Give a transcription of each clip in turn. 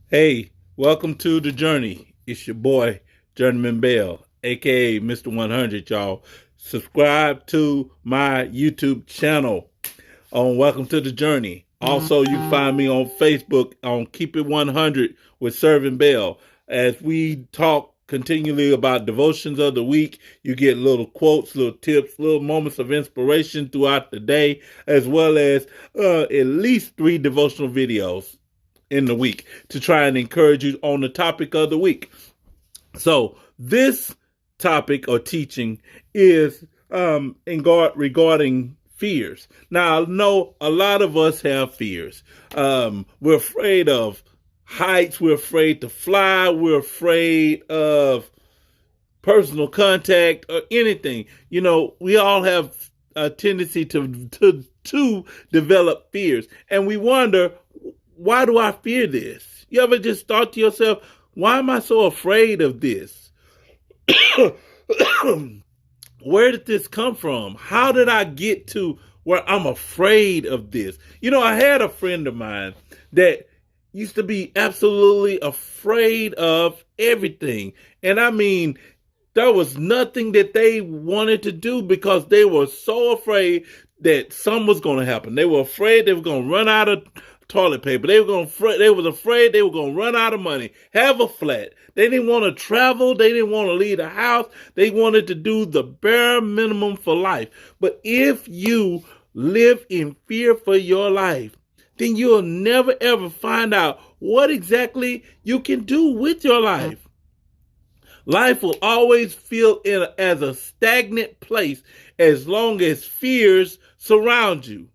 Hey, welcome to the journey. It's your boy, Journeyman Bell, aka Mr. 100, y'all. Subscribe to my YouTube channel on Welcome to the Journey. Also, you can find me on Facebook on Keep It 100 with Serving Bell. As we talk continually about devotions of the week, you get little quotes, little tips, little moments of inspiration throughout the day, as well as at least 3 devotional videos in the week to try and encourage you on the topic of the week. So this topic or teaching is regarding fears. Now, I know a lot of us have fears. We're afraid of heights. We're afraid to fly. We're afraid of personal contact or anything. You know, we all have a tendency to develop fears, and we wonder, why do I fear this? You ever just thought to yourself, why am I so afraid of this? Where did this come from? How did I get to where I'm afraid of this? You know, I had a friend of mine that used to be absolutely afraid of everything. And I mean, there was nothing that they wanted to do because they were so afraid that something was going to happen. They were afraid they were going to run out of toilet paper. They was afraid they were going to run out of money, have a flat. They didn't want to travel. They didn't want to leave the house. They wanted to do the bare minimum for life. But if you live in fear for your life, then you'll never ever find out what exactly you can do with your life. Life will always feel as a stagnant place as long as fears surround you.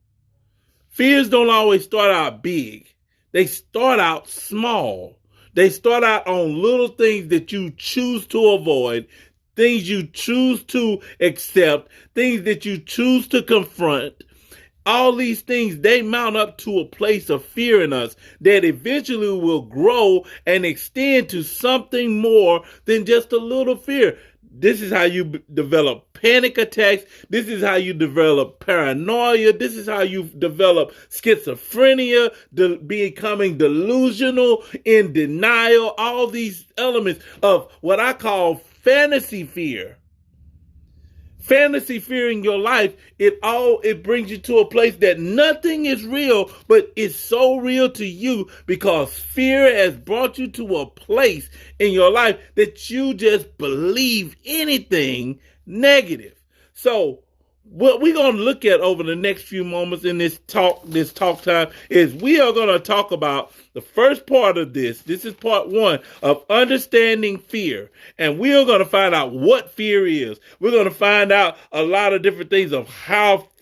Fears don't always start out big. They start out small. They start out on little things that you choose to avoid, things you choose to accept, things that you choose to confront. All these things, they mount up to a place of fear in us that eventually will grow and extend to something more than just a little fear. This is how you develop panic attacks. This is how you develop paranoia. This is how you develop schizophrenia, becoming delusional, in denial, all these elements of what I call fantasy fear. Fantasy fear in your life, it brings you to a place that nothing is real, but it's so real to you because fear has brought you to a place in your life that you just believe anything negative. So what we're going to look at over the next few moments in this talk time is we are going to talk about the first part of this. This is part 1 of understanding fear. And we are going to find out what fear is. We're going to find out a lot of different things of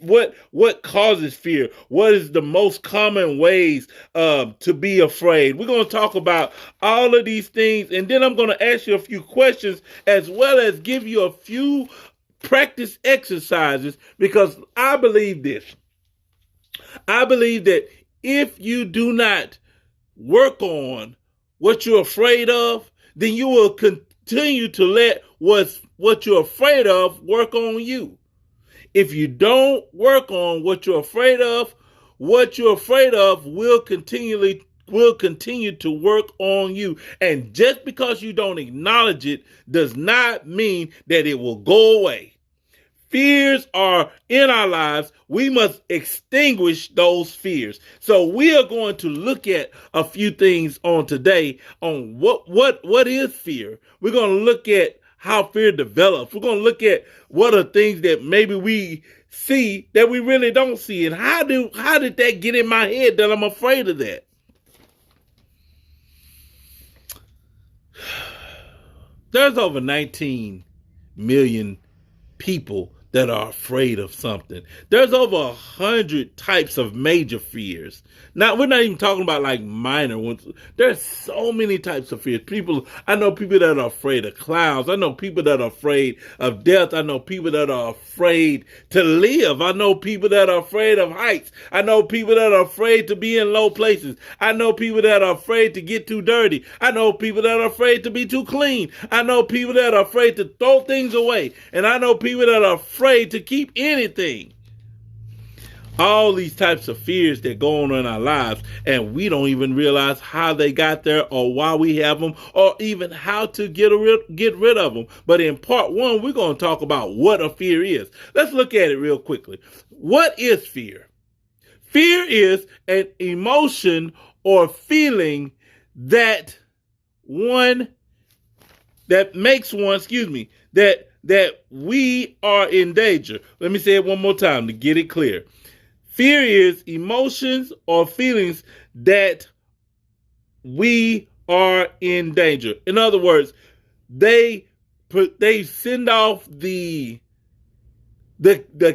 what causes fear. What is the most common ways to be afraid. We're going to talk about all of these things. And then I'm going to ask you a few questions as well as give you a few practice exercises, because I believe this. I believe that if you do not work on what you're afraid of, then you will continue to let what you're afraid of work on you. If you don't work on what you're afraid of will continue to work on you. And just because you don't acknowledge it does not mean that it will go away. Fears are in our lives. We must extinguish those fears. So we are going to look at a few things on today on what is fear. We're going to look at how fear develops. We're going to look at what are things that maybe we see that we really don't see, and how did that get in my head that I'm afraid of that? There's over 19 million people that are afraid of something. There's over 100 types of major fears. Now, we're not even talking about like minor ones. There's so many types of fears. I know people that are afraid of clowns. I know people that are afraid of death. I know people that are afraid to live. I know people that are afraid of heights. I know people that are afraid to be in low places. I know people that are afraid to get too dirty. I know people that are afraid to be too clean. I know people that are afraid to throw things away. And I know people that are afraid to keep anything. All these types of fears that go on in our lives, and we don't even realize how they got there or why we have them or even how to get rid of them. But in part one, we're going to talk about what a fear is. Let's look at it real quickly. What is fear? Fear is an emotion or feeling that makes one, that we are in danger. Let me say it one more time to get it clear. Fear is emotions or feelings that we are in danger. In other words, they send off the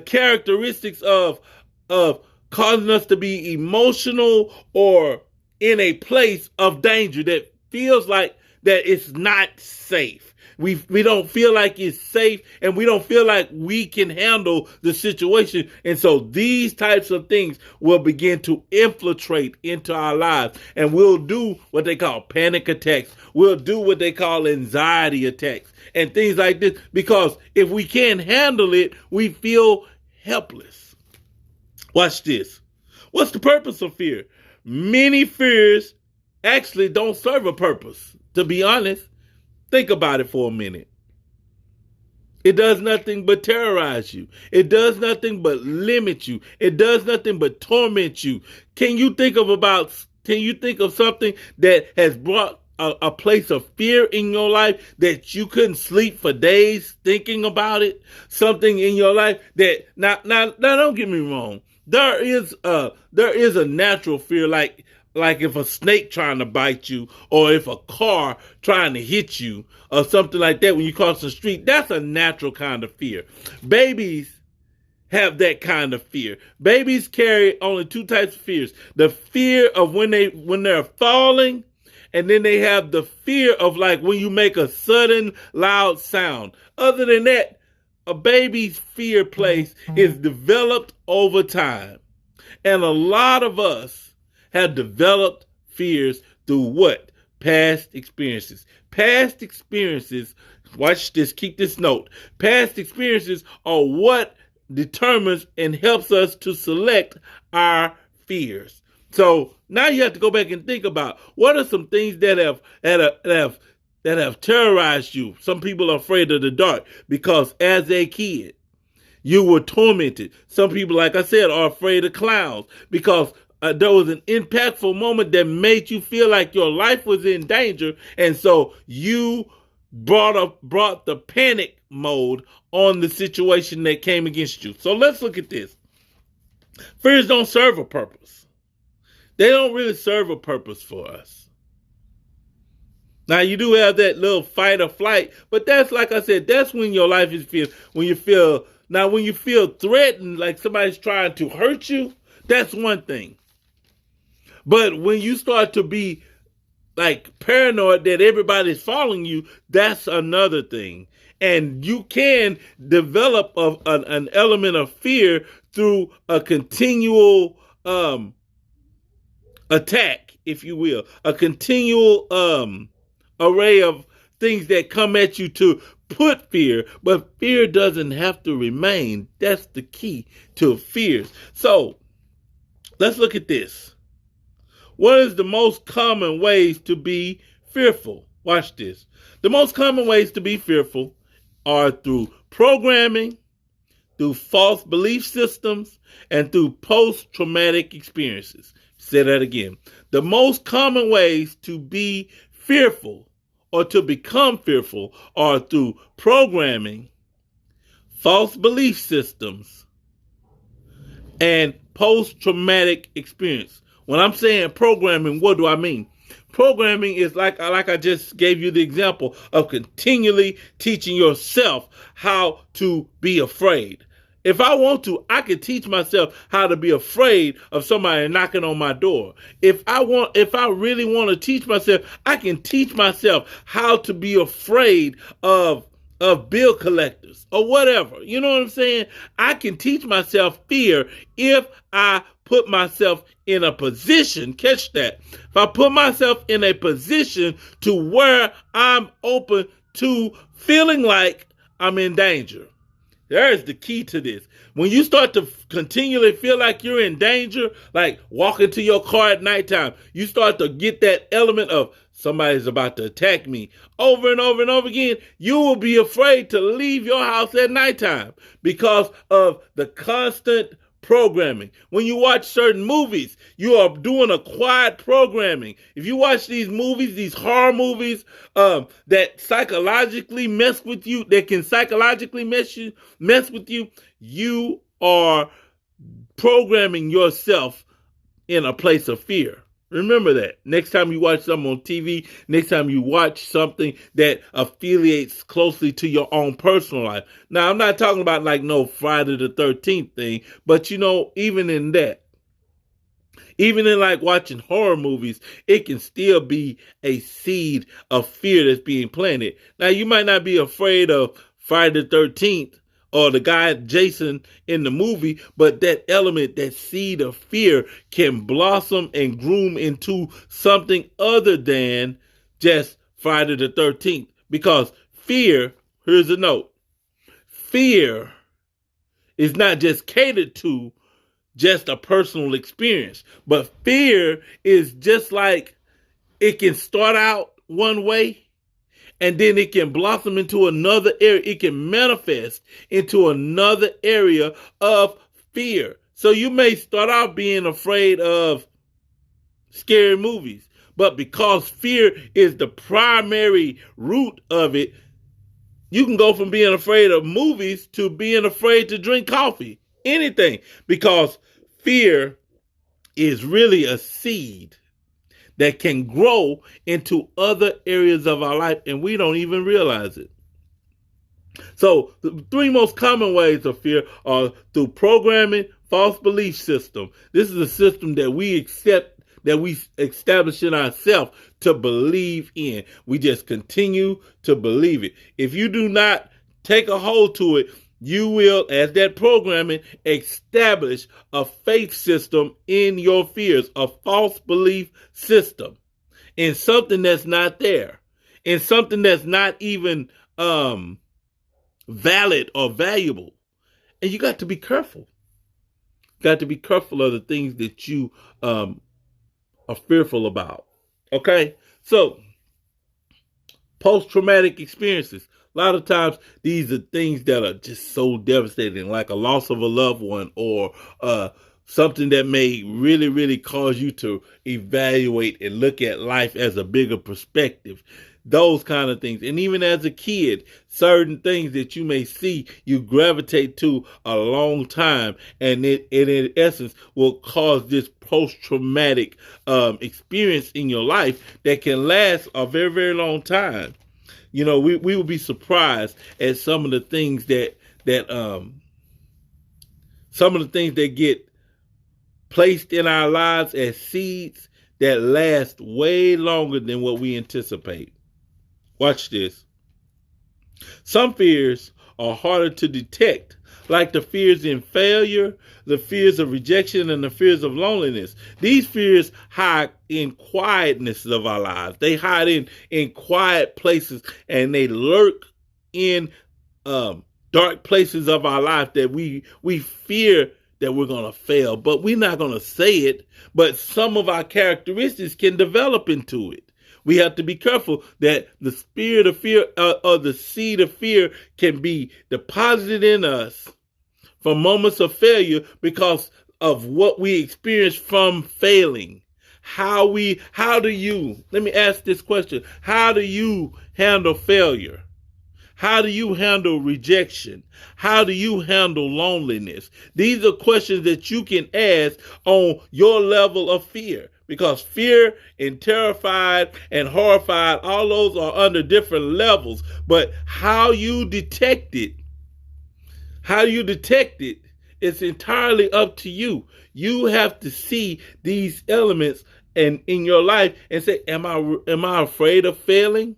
characteristics of causing us to be emotional or in a place of danger that feels like that it's not safe. We don't feel like it's safe, and we don't feel like we can handle the situation. And so these types of things will begin to infiltrate into our lives, and we'll do what they call panic attacks. We'll do what they call anxiety attacks and things like this, because if we can't handle it, we feel helpless. Watch this. What's the purpose of fear? Many fears actually don't serve a purpose, to be honest. Think about it for a minute. It does nothing but terrorize you. It does nothing but limit you. It does nothing but torment you. Can you think of something that has brought a place of fear in your life that you couldn't sleep for days thinking about it? Something in your life that now don't get me wrong. There is a natural fear, like if a snake trying to bite you, or if a car trying to hit you, or something like that when you cross the street. That's a natural kind of fear. Babies have that kind of fear. Babies carry only two types of fears: the fear of when they're falling, and then they have the fear of like when you make a sudden loud sound. Other than that, a baby's fear place is developed over time, and a lot of us have developed fears through what? Past experiences. Past experiences, watch this, keep this note. Past experiences are what determines and helps us to select our fears. So now you have to go back and think about what are some things that have terrorized you. Some people are afraid of the dark because as a kid, you were tormented. Some people, like I said, are afraid of clowns because there was an impactful moment that made you feel like your life was in danger, and so you brought the panic mode on the situation that came against you. So let's look at this. Fears don't serve a purpose. They don't really serve a purpose for us. Now, you do have that little fight or flight, but that's, like I said, that's when your life is when you feel threatened, like somebody's trying to hurt you, that's one thing. But when you start to be like paranoid that everybody's following you, that's another thing. And you can develop an element of fear through a continual attack, if you will, a continual array of things that come at you to put fear, but fear doesn't have to remain. That's the key to fears. So let's look at this. What is the most common ways to be fearful? Watch this. The most common ways to be fearful are through programming, through false belief systems, and through post-traumatic experiences. Say that again. The most common ways to be fearful or to become fearful are through programming, false belief systems, and post-traumatic experience. When I'm saying programming, what do I mean? Programming is like I just gave you the example of continually teaching yourself how to be afraid. If I want to, I can teach myself how to be afraid of somebody knocking on my door. If I really want to teach myself, I can teach myself how to be afraid of bill collectors or whatever. You know what I'm saying? I can teach myself fear if I put myself in a position, catch that, if I put myself in a position to where I'm open to feeling like I'm in danger. There's the key to this. When you start to continually feel like you're in danger, like walking to your car at nighttime, you start to get that element of somebody's about to attack me over and over and over again. You will be afraid to leave your house at nighttime because of the constant programming. When you watch certain movies, you are doing a quiet programming. If you watch these movies, these horror movies, that psychologically mess with you, that can psychologically mess with you, you are programming yourself in a place of fear. Remember that. Next time you watch something on TV, next time you watch something that affiliates closely to your own personal life. Now, I'm not talking about like no Friday the 13th thing, but even in that, even in like watching horror movies, it can still be a seed of fear that's being planted. Now, you might not be afraid of Friday the 13th or the guy Jason in the movie, but that element, that seed of fear can blossom and groom into something other than just Friday the 13th. Because fear, here's a note, fear is not just catered to just a personal experience, but fear is just like it can start out one way and then it can blossom into another area. It can manifest into another area of fear. So you may start out being afraid of scary movies, but because fear is the primary root of it, you can go from being afraid of movies to being afraid to drink coffee, anything, because fear is really a seed that can grow into other areas of our life, and we don't even realize it. So the three most common ways of fear are through programming, false belief system. This is a system that we accept, that we establish in ourselves to believe in. We just continue to believe it. If you do not take a hold to it, you will, as that programming, establish a faith system in your fears, a false belief system in something that's not there, in something that's not even valid or valuable. And you got to be careful. Got to be careful of the things that you are fearful about. Okay? So, post-traumatic experiences. A lot of times, these are things that are just so devastating, like a loss of a loved one or something that may really, really cause you to evaluate and look at life as a bigger perspective. Those kind of things. And even as a kid, certain things that you may see, you gravitate to a long time. And it in essence will cause this post-traumatic experience in your life that can last a very, very long time. We will be surprised at some of the things that get placed in our lives as seeds that last way longer than what we anticipate. Watch this. Some fears are harder to detect, like the fears in failure, the fears of rejection, and the fears of loneliness. These fears hide in quietness of our lives. They hide in quiet places, and they lurk in dark places of our life that we fear that we're going to fail, but we're not going to say it, but some of our characteristics can develop into it. We have to be careful that the spirit of fear or the seed of fear can be deposited in us from moments of failure because of what we experience from failing. Let me ask this question. How do you handle failure? How do you handle rejection? How do you handle loneliness? These are questions that you can ask on your level of fear. Because fear and terrified and horrified, all those are under different levels. But how you detect it, it's entirely up to you. You have to see these elements in your life and say, am I afraid of failing?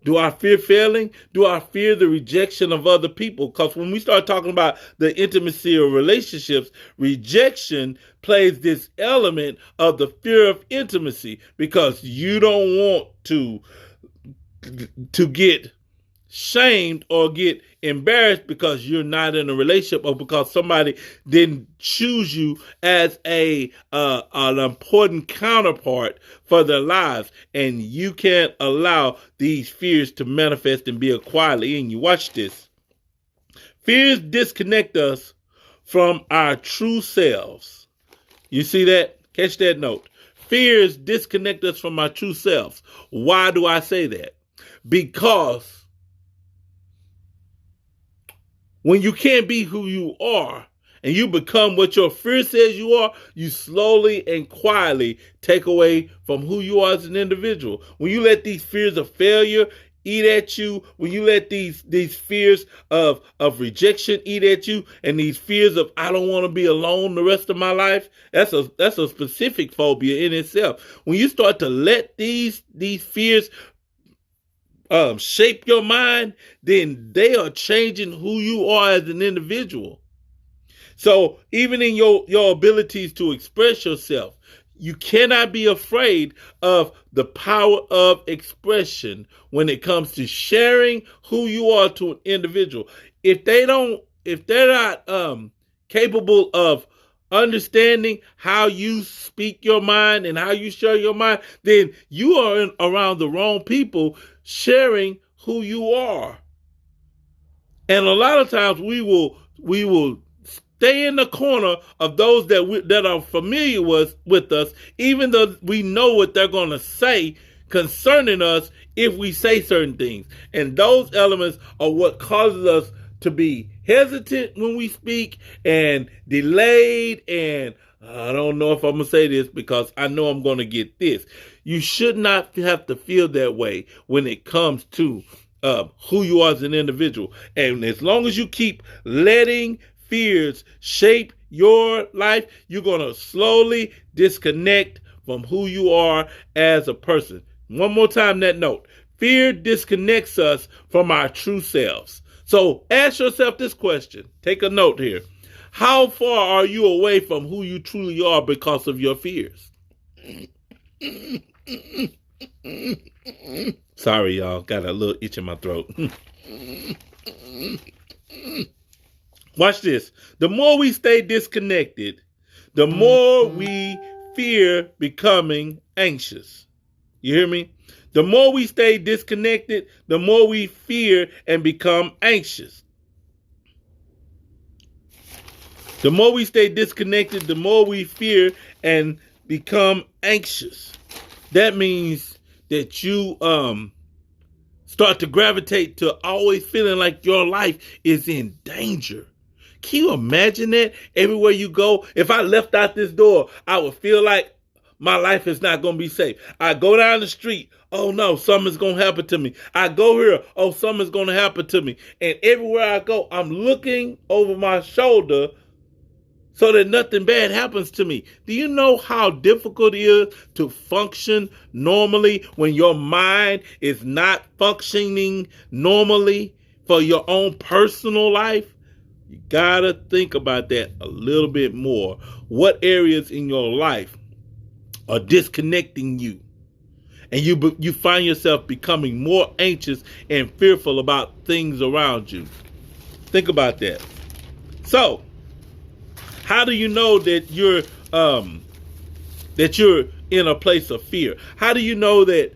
Do I fear failing? Do I fear the rejection of other people? Because when we start talking about the intimacy of relationships, rejection plays this element of the fear of intimacy because you don't want to get shamed or get embarrassed because you're not in a relationship or because somebody didn't choose you as an important counterpart for their lives, and you can't allow these fears to manifest and build quietly in you. Watch this. Fears disconnect us from our true selves. You see that? Catch that note. Fears disconnect us from our true selves. Why do I say that? Because when you can't be who you are and you become what your fear says you are, you slowly and quietly take away from who you are as an individual. When you let these fears of failure eat at you, when you let these fears of rejection eat at you, and these fears of I don't want to be alone the rest of my life, that's a specific phobia in itself. When you start to let these fears shape your mind, then they are changing who you are as an individual. So even in your abilities to express yourself, you cannot be afraid of the power of expression when it comes to sharing who you are to an individual. If they're not capable of understanding how you speak your mind and how you share your mind, then you are around the wrong people sharing who you are. And a lot of times we will stay in the corner of those that are familiar with us, even though we know what they're going to say concerning us if we say certain things. And those elements are what causes us to be hesitant when we speak and delayed. And I don't know if I'm going to say this because I know I'm going to get this. You should not have to feel that way when it comes to who you are as an individual. And as long as you keep letting fears shape your life, you're going to slowly disconnect from who you are as a person. One more time that note. Fear disconnects us from our true selves. So ask yourself this question. Take a note here. How far are you away from who you truly are because of your fears? Sorry, y'all. Got a little itch in my throat. Watch this. The more we stay disconnected, the more we fear becoming anxious. You hear me? The more we stay disconnected, the more we fear and become anxious. The more we stay disconnected, the more we fear and become anxious. That means that you start to gravitate to always feeling like your life is in danger. Can you imagine that? Everywhere you go, if I left out this door, I would feel like my life is not going to be safe. I go down the street, oh no, something's going to happen to me. I go here, oh, something's going to happen to me. And everywhere I go, I'm looking over my shoulder so that nothing bad happens to me. Do you know how difficult it is to function normally when your mind is not functioning normally for your own personal life? You gotta think about that a little bit more. What areas in your life are disconnecting you? And you find yourself becoming more anxious and fearful about things around you. Think about that. So, how do you know that you're in a place of fear? How do you know that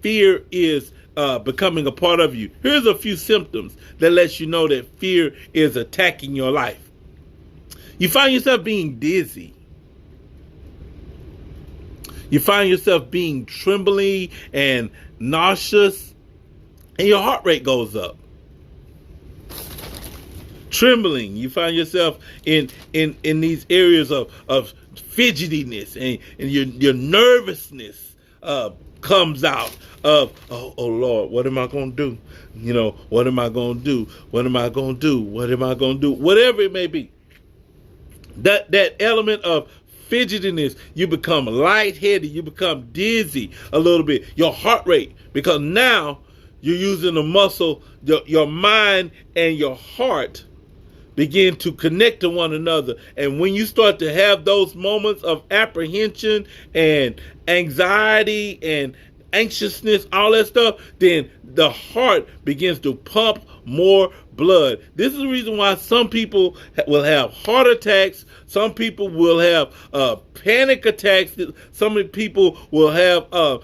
fear is becoming a part of you? Here's a few symptoms that lets you know that fear is attacking your life. You find yourself being dizzy. You find yourself being trembling and nauseous, and your heart rate goes up. Trembling, you find yourself in these areas of fidgetiness, and your nervousness comes out of, oh Lord, what am I going to do? You know, what am I going to do? What am I going to do? What am I going to do? Whatever it may be. That element of fidgetiness, you become lightheaded, you become dizzy a little bit. Your heart rate, because now you're using the muscle, your mind and your heart begin to connect to one another. And when you start to have those moments of apprehension and anxiety and anxiousness, all that stuff, then the heart begins to pump more blood. This is the reason why some people will have heart attacks. Some people will have panic attacks. Some people will have,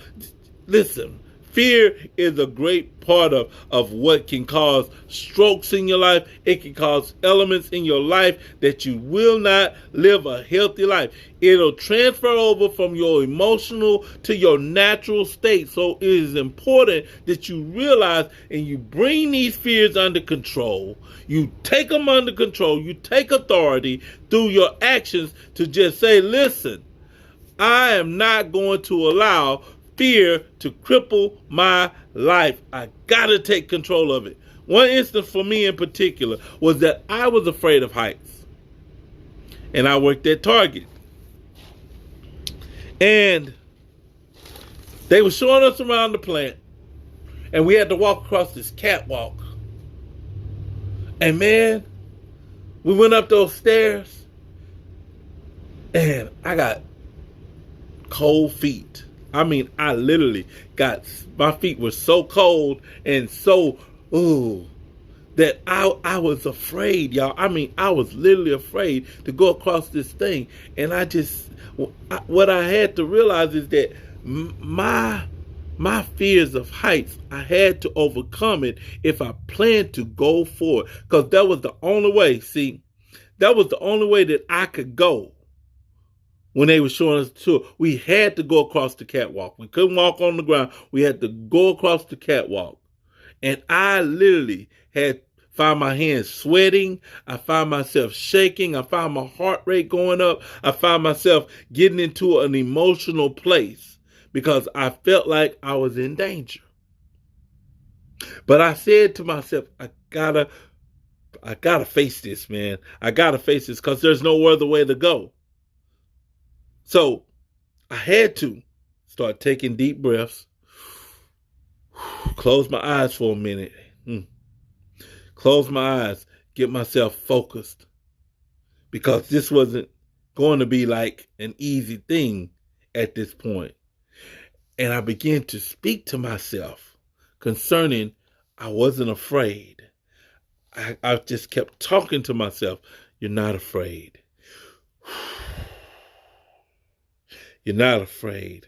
listen, fear is a great part of what can cause strokes in your life. It can cause elements in your life that you will not live a healthy life. It'll transfer over from your emotional to your natural state. So it is important that you realize and you bring these fears under control. You take them under control. You take authority through your actions to just say, listen, I am not going to allow fear to cripple my life. I gotta take control of it. One instance for me in particular was that I was afraid of heights. And I worked at Target. And they were showing us around the plant. And we had to walk across this catwalk. And man, we went up those stairs. And I got cold feet. I mean, I literally my feet were so cold and so, that I was afraid, y'all. I mean, I was literally afraid to go across this thing. And what I had to realize is that my fears of heights, I had to overcome it if I planned to go for it. Because that was the only way, that was the only way that I could go. When they were showing us the tour, we had to go across the catwalk. We couldn't walk on the ground. We had to go across the catwalk. And I literally had found my hands sweating. I found myself shaking. I found my heart rate going up. I found myself getting into an emotional place because I felt like I was in danger. But I said to myself, I gotta face this, man. I gotta face this because there's no other way to go. So I had to start taking deep breaths, close my eyes for a minute, close my eyes, get myself focused, because this wasn't going to be like an easy thing at this point. And I began to speak to myself concerning I wasn't afraid. I just kept talking to myself. You're not afraid. You're not afraid.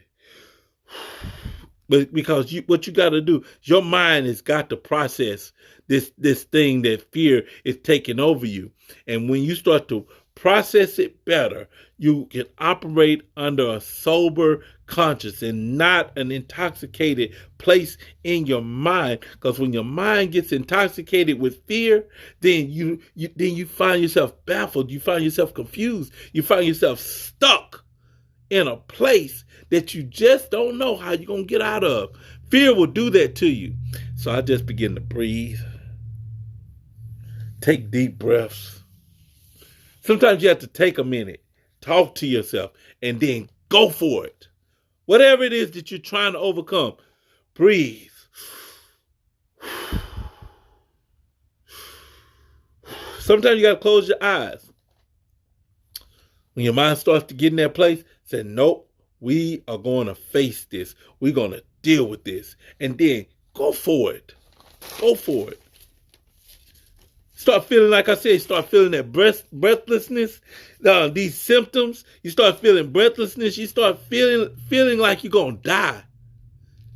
But because what you got to do, your mind has got to process this thing that fear is taking over you. And when you start to process it better, you can operate under a sober conscience and not an intoxicated place in your mind. Because when your mind gets intoxicated with fear, then you find yourself baffled. You find yourself confused. You find yourself stuck in a place that you just don't know how you're going to get out of. Fear will do that to you. So I just begin to breathe. Take deep breaths. Sometimes you have to take a minute, talk to yourself, and then go for it. Whatever it is that you're trying to overcome, breathe. Sometimes you got to close your eyes. When your mind starts to get in that place, say, nope, we are going to face this. We're going to deal with this. And then go for it. Go for it. Start feeling, like I said, start feeling that breathlessness, these symptoms. You start feeling breathlessness. You start feeling like you're going to die.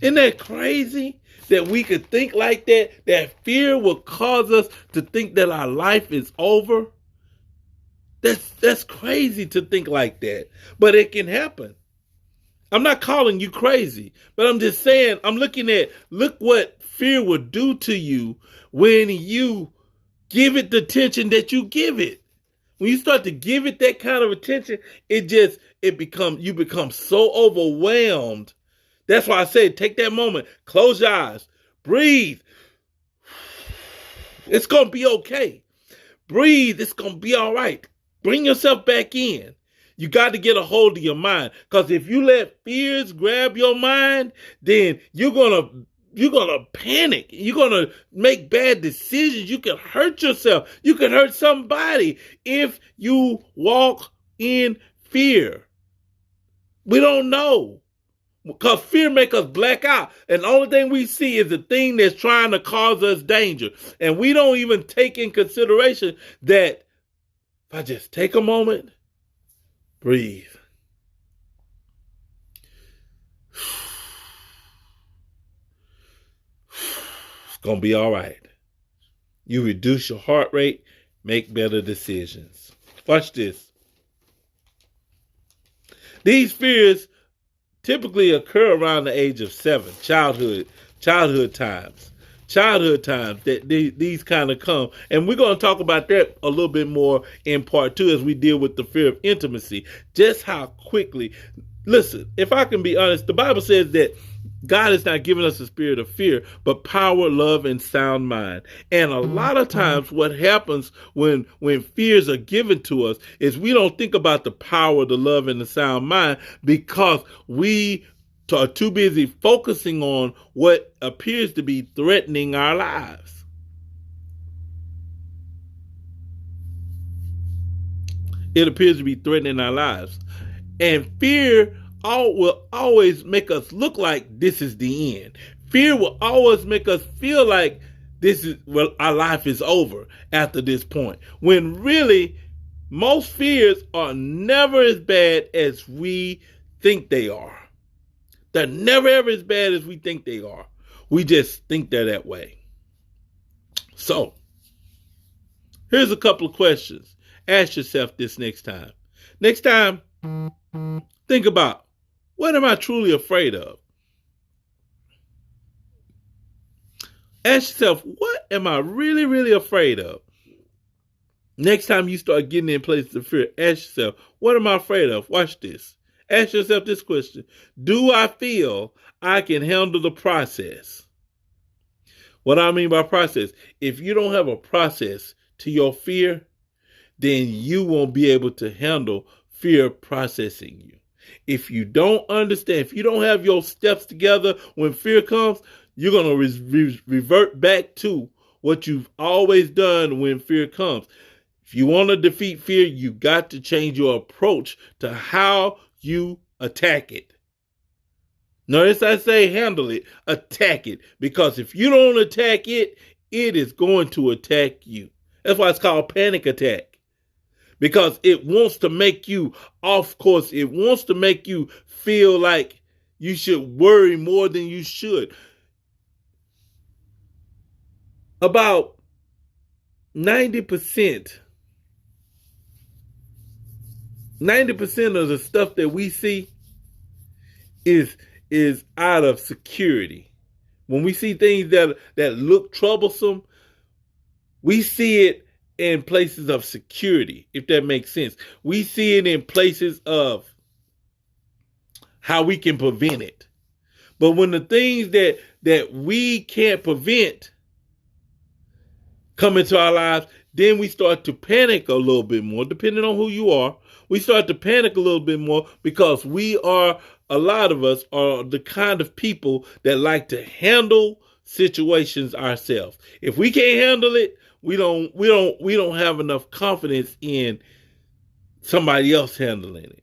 Isn't that crazy that we could think like that? That fear will cause us to think that our life is over? That's crazy to think like that. But it can happen. I'm not calling you crazy, but I'm just saying, look what fear will do to you when you give it the attention that you give it. When you start to give it that kind of attention, you become so overwhelmed. That's why I say, take that moment, close your eyes, breathe. It's going to be okay. Breathe. It's going to be all right. Bring yourself back in. You got to get a hold of your mind. Because if you let fears grab your mind, then you're going to panic. You're going to make bad decisions. You can hurt yourself. You can hurt somebody if you walk in fear. We don't know Because fear makes us black out. And the only thing we see is the thing that's trying to cause us danger. And we don't even take in consideration that if I just take a moment, breathe. It's going to be all right. You reduce your heart rate, make better decisions. Watch this. These fears typically occur around the age of 7, childhood times. Childhood times that these kind of come. And we're going to talk about that a little bit more in part 2 as we deal with the fear of intimacy. Just how quickly. Listen, if I can be honest, the Bible says that God has not given us a spirit of fear, but power, love, and sound mind. And a lot of times what happens when fears are given to us is we don't think about the power, the love, and the sound mind because we are too busy focusing on what appears to be threatening our lives. It appears to be threatening our lives. And fear will always make us look like this is the end. Fear will always make us feel like our life is over after this point. When really, most fears are never as bad as we think they are. They're never ever as bad as we think they are. We just think they're that way. So, here's a couple of questions. Ask yourself this next time. Next time, think about, what am I truly afraid of? Ask yourself, what am I really, really afraid of? Next time you start getting in places of fear, ask yourself, what am I afraid of? Watch this. Ask yourself this question. Do I feel I can handle the process? What I mean by process, if you don't have a process to your fear, then you won't be able to handle fear processing you. If you don't understand, if you don't have your steps together when fear comes, you're going to revert back to what you've always done when fear comes. If you want to defeat fear, you got to change your approach to how you attack it. Notice I say handle it, attack it. Because if you don't attack it, it is going to attack you. That's why it's called panic attack. Because it wants to make you off course. It wants to make you feel like you should worry more than you should. About 90% of the stuff that we see is out of security. When we see things that look troublesome, we see it in places of security, if that makes sense. We see it in places of how we can prevent it. But when the things that we can't prevent come into our lives, then we start to panic a little bit more, depending on who you are. We start to panic a little bit more because a lot of us are the kind of people that like to handle situations ourselves. If we can't handle it, we don't have enough confidence in somebody else handling it.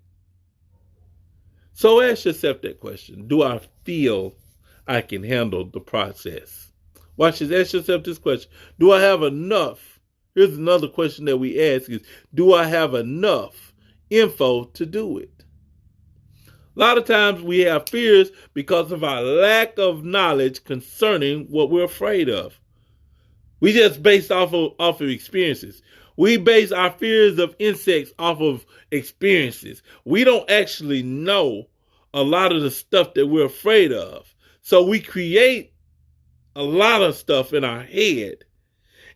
So ask yourself that question. Do I feel I can handle the process? Watch this. Ask yourself this question. Do I have enough? Here's another question that we ask is, do I have enough info to do it? A lot of times we have fears because of our lack of knowledge concerning what we're afraid of. We just based off of experiences. We base our fears of insects off of experiences. We don't actually know a lot of the stuff that we're afraid of. So we create a lot of stuff in our head.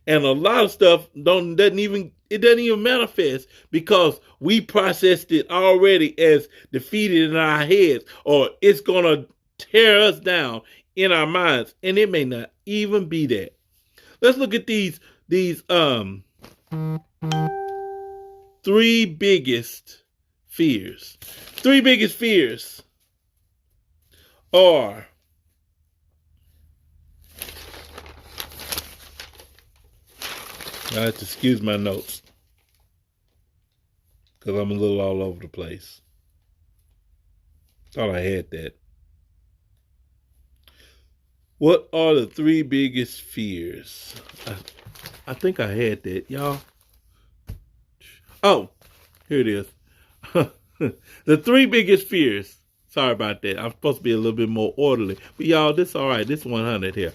And a lot of stuff doesn't even manifest because we processed it already as defeated in our heads, or it's going to tear us down in our minds. And it may not even be that. Let's look at these three biggest fears. Three biggest fears are I have to excuse my notes because I'm a little all over the place. Thought I had that. What are the three biggest fears? I think I had that, y'all. Oh, here it is. The three biggest fears. Sorry about that. I'm supposed to be a little bit more orderly. But y'all, this all right. This 100 here.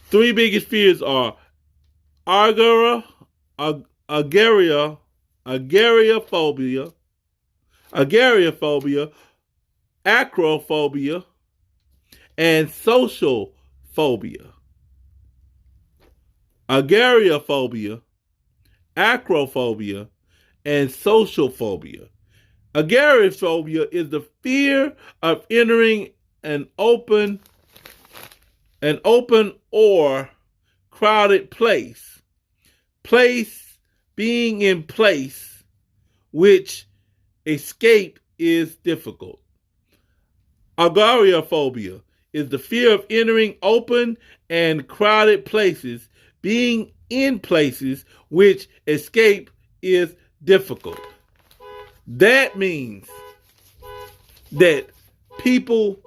Three biggest fears are agora, agoraphonia, acrophobia, and social phobia. Agoraphobia, acrophobia, and social phobia. Agoraphobia is the fear of entering an open or crowded place. Being in place which escape is difficult. Agoraphobia is the fear of entering open and crowded places, being in places which escape is difficult. That means that people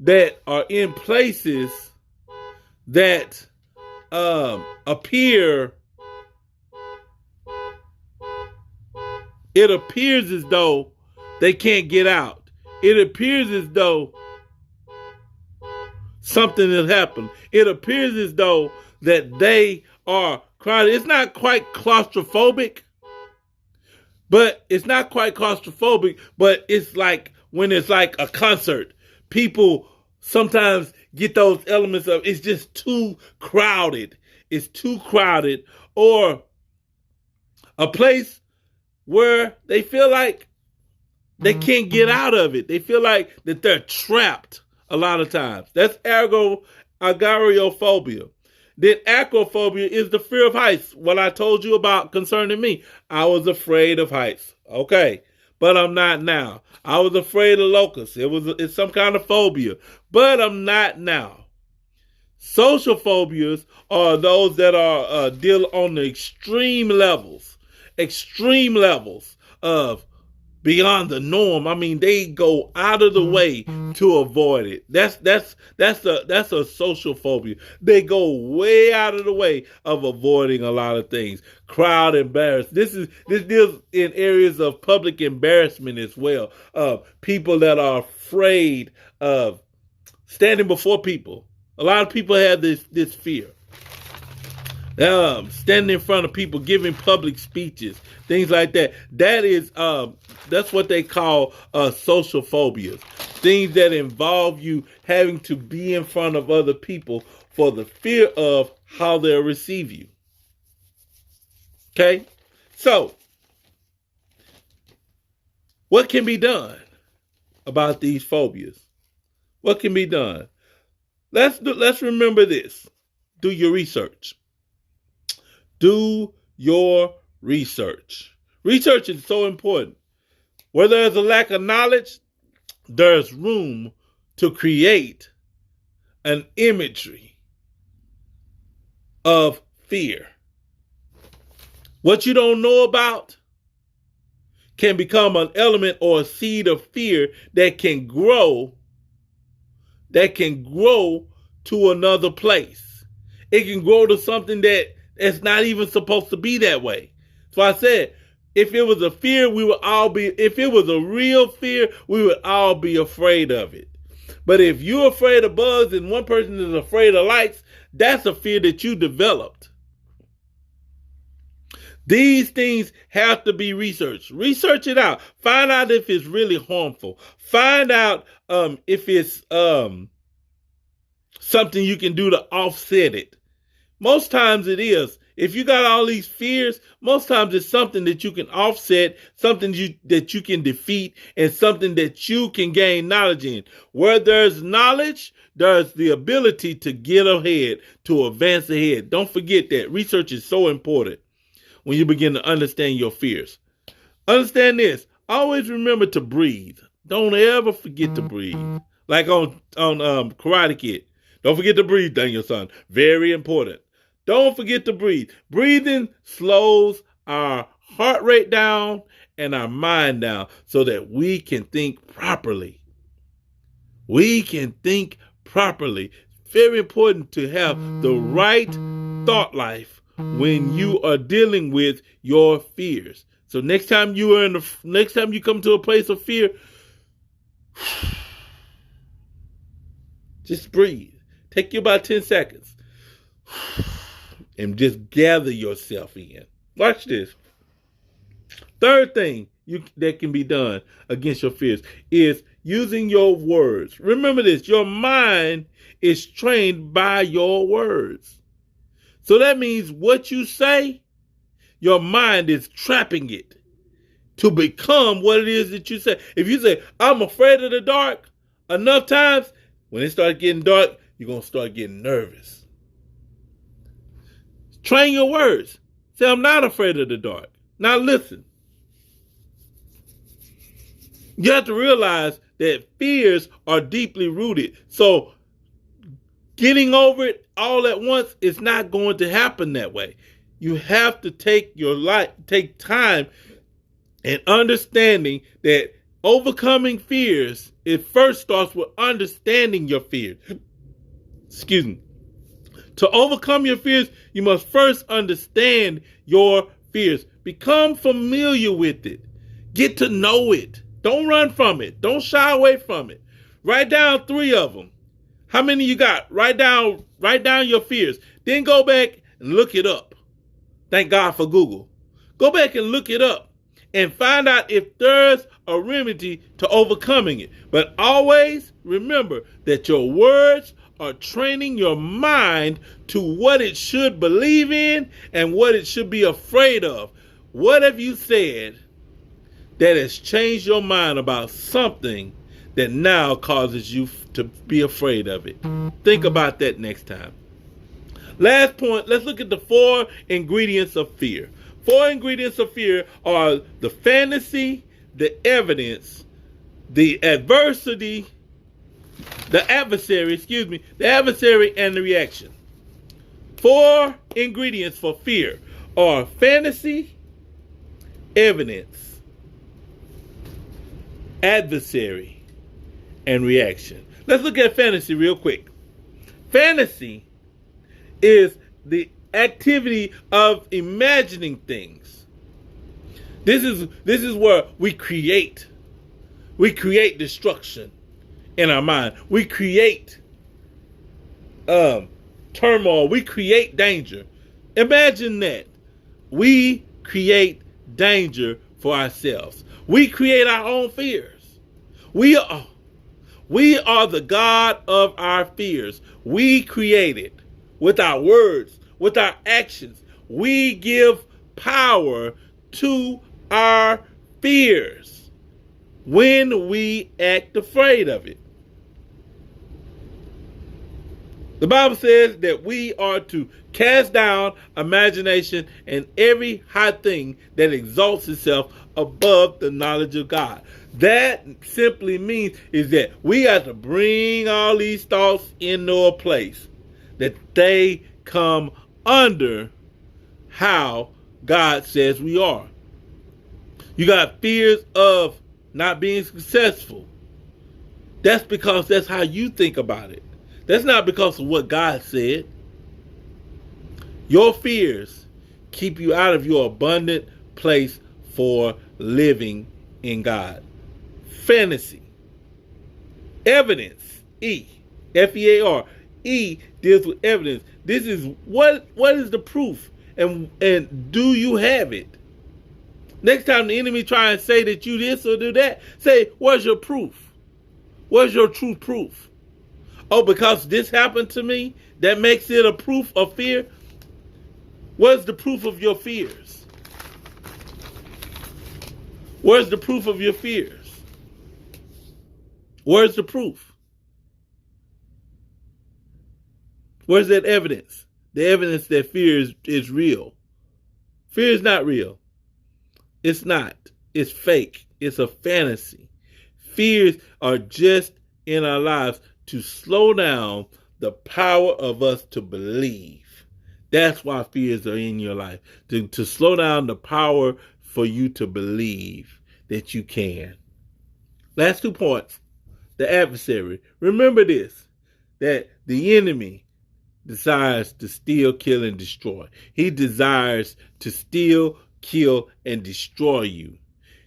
that are in places that appears as though they can't get out. It appears as though something has happened. It appears as though that they are crowded. It's not quite claustrophobic, but it's like when it's like a concert. People sometimes get those elements of it's just too crowded. It's too crowded, or a place where they feel like they can't get out of it. They feel like that they're trapped a lot of times. That's agoraphobia. Then acrophobia is the fear of heights. What I told you about concerning me. I was afraid of heights. Okay. But I'm not now. I was afraid of locusts. It's some kind of phobia. But I'm not now. Social phobias are those that are deal on the extreme levels of beyond the norm. I mean, they go out of the way to avoid it. That's a social phobia. They go way out of the way of avoiding a lot of things. Crowd embarrassed. This deals in areas of public embarrassment as well. People that are afraid of standing before people. A lot of people have this fear. Standing in front of people, giving public speeches, things like that. That's what they call social phobias. Things that involve you having to be in front of other people for the fear of how they'll receive you. Okay? So, what can be done about these phobias? What can be done? Let's remember this. Do your research. Do your research. Research is so important. Where there's a lack of knowledge, there's room to create an imagery of fear. What you don't know about can become an element or a seed of fear that can grow to another place. It can grow to something that's not even supposed to be that way. So I said, if it was a fear, if it was a real fear, we would all be afraid of it. But if you're afraid of bugs and one person is afraid of lights, that's a fear that you developed. These things have to be researched. Research it out. Find out if it's really harmful. Find out if it's something you can do to offset it. Most times it is. If you got all these fears, most times it's something that you can offset, something that you can defeat, and something that you can gain knowledge in. Where there's knowledge, there's the ability to get ahead, to advance ahead. Don't forget that. Research is so important when you begin to understand your fears. Understand this. Always remember to breathe. Don't ever forget to breathe. Like on Karate Kid. Don't forget to breathe, Daniel-san. Very important. Don't forget to breathe. Breathing slows our heart rate down and our mind down so that we can think properly. We can think properly. very important to have the right thought life when you are dealing with your fears. So next time you come to a place of fear, just breathe. Take you about 10 seconds and just gather yourself in. Watch this. Third thing that can be done against your fears is using your words. Remember this, your mind is trained by your words. So that means what you say, your mind is trapping it to become what it is that you say. If you say, I'm afraid of the dark, enough times, when it starts getting dark, you're going to start getting nervous. Train your words. Say, I'm not afraid of the dark. Now listen. You have to realize that fears are deeply rooted. So getting over it all at once is not going to happen that way. You have to take time and understanding that overcoming fears, it first starts with understanding your fears. Excuse me. To overcome your fears, you must first understand your fears. Become familiar with it. Get to know it. Don't run from it. Don't shy away from it. Write down 3 of them. How many you got? Write down your fears. Then go back and look it up. Thank God for Google. Go back and look it up and find out if there's a remedy to overcoming it. But always remember that your words are training your mind to what it should believe in and what it should be afraid of. What have you said that has changed your mind about something that now causes you to be afraid of it? Think about that next time. Last point, let's look at the 4 ingredients of fear. 4 ingredients of fear are the fantasy, the evidence, the adversity, the adversary, and the reaction. 4 ingredients for fear are fantasy, evidence, adversary, and reaction. Let's look at fantasy real quick. Fantasy is the activity of imagining things. This is where we create destruction in our mind. We create turmoil. We create danger. Imagine that. We create danger for ourselves. We create our own fears. We are the God of our fears. We create it with our words, with our actions. We give power to our fears when we act afraid of it. The Bible says that we are to cast down imagination and every high thing that exalts itself above the knowledge of God. That simply means is that we have to bring all these thoughts into a place that they come under how God says we are. You got fears of not being successful. That's because that's how you think about it. That's not because of what God said. Your fears keep you out of your abundant place for living in God. Fantasy. Evidence. E. F-E-A-R. E deals with evidence. This is what is the proof, and do you have it? Next time the enemy try and say that you this or do that, say, where's your proof? Where's your true proof? Oh, because this happened to me, that makes it a proof of fear? Where's the proof of your fears? Where's the proof of your fears? Where's the proof? Where's that evidence? The evidence that fear is real. Fear is not real. It's not. It's fake. It's a fantasy. Fears are just in our lives to slow down the power of us to believe. That's why fears are in your life. To slow down the power for you to believe that you can. Last 2 points. The adversary. Remember this. that the enemy desires to steal, kill, and destroy. He desires to steal, kill, and destroy you.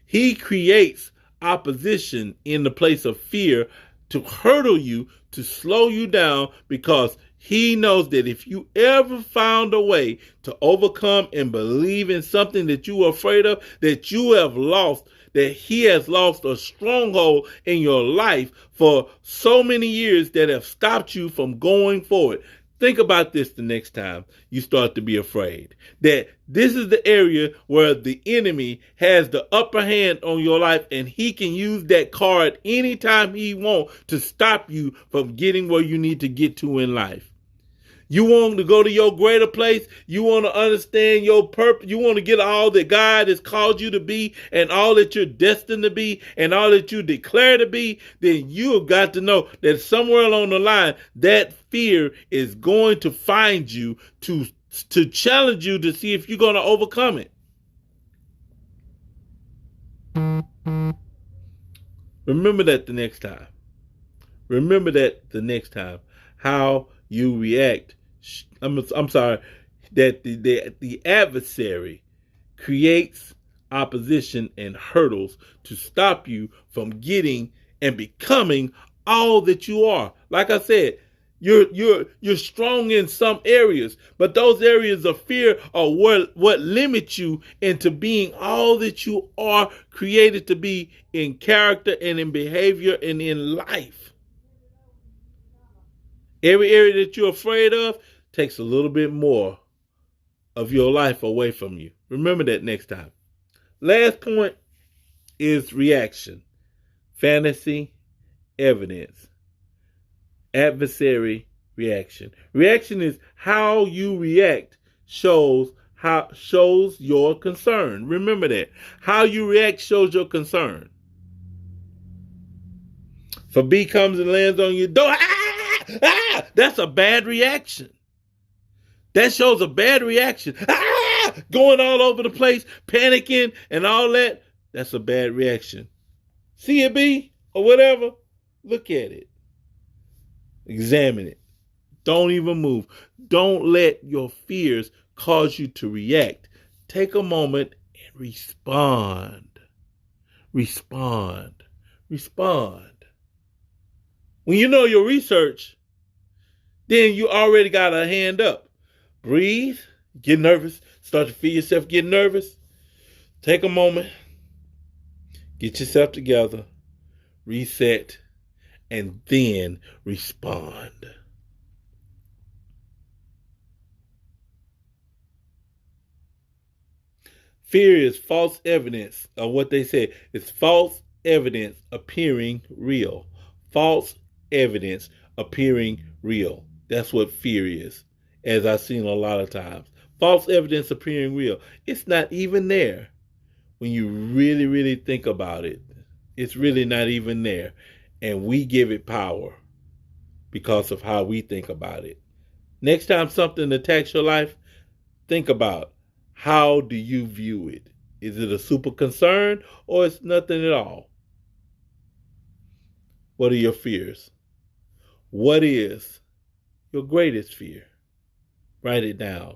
He creates opposition in the place of fear to hurdle you, to slow you down, because he knows that if you ever found a way to overcome and believe in something that you are afraid of, that you have lost, that he has lost a stronghold in your life for so many years that have stopped you from going forward. Think about this the next time you start to be afraid. That this is the area where the enemy has the upper hand on your life, and he can use that card anytime he wants to stop you from getting where you need to get to in life. You want to go to your greater place. You want to understand your purpose. You want to get all that God has called you to be and all that you're destined to be and all that you declare to be. Then you have got to know that somewhere along the line, that fear is going to find you to challenge you to see if you're going to overcome it. Remember that the next time. Remember that the next time. How you react. I'm sorry, that the adversary creates opposition and hurdles to stop you from getting and becoming all that you are. Like I said, you're strong in some areas, but those areas of fear are what limits you into being all that you are created to be in character and in behavior and in life. Every area that you're afraid of takes a little bit more of your life away from you. Remember that next time. Last point is reaction. Fantasy, evidence. Adversary, reaction. Reaction is how you react shows your concern. Remember that. How you react shows your concern. If a bee comes and lands on your door, that's a bad reaction. That shows a bad reaction. Going all over the place, panicking and all that. That's a bad reaction. See a bee or whatever? Look at it. Examine it. Don't even move. Don't let your fears cause you to react. Take a moment and respond. Respond. Respond. When you know your research, then you already got a hand up. Breathe, get nervous, start to feel yourself getting nervous. Take a moment, get yourself together, reset, and then respond. Fear is false evidence of what they say. It's false evidence appearing real. False evidence appearing real. That's what fear is, as I've seen a lot of times. False evidence appearing real. It's not even there when you really, really think about it. It's really not even there. And we give it power because of how we think about it. Next time something attacks your life, think about, how do you view it? Is it a super concern or it's nothing at all? What are your fears? What is your greatest fear? Write it down.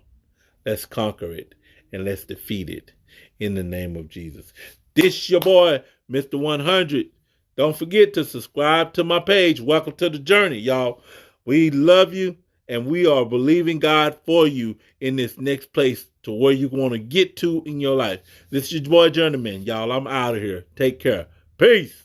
Let's conquer it and let's defeat it in the name of Jesus. This your boy, Mr. 100. Don't forget to subscribe to my page. Welcome to the journey, y'all. We love you and we are believing God for you in this next place to where you want to get to in your life. This is your boy, Journeyman. Y'all, I'm out of here. Take care. Peace.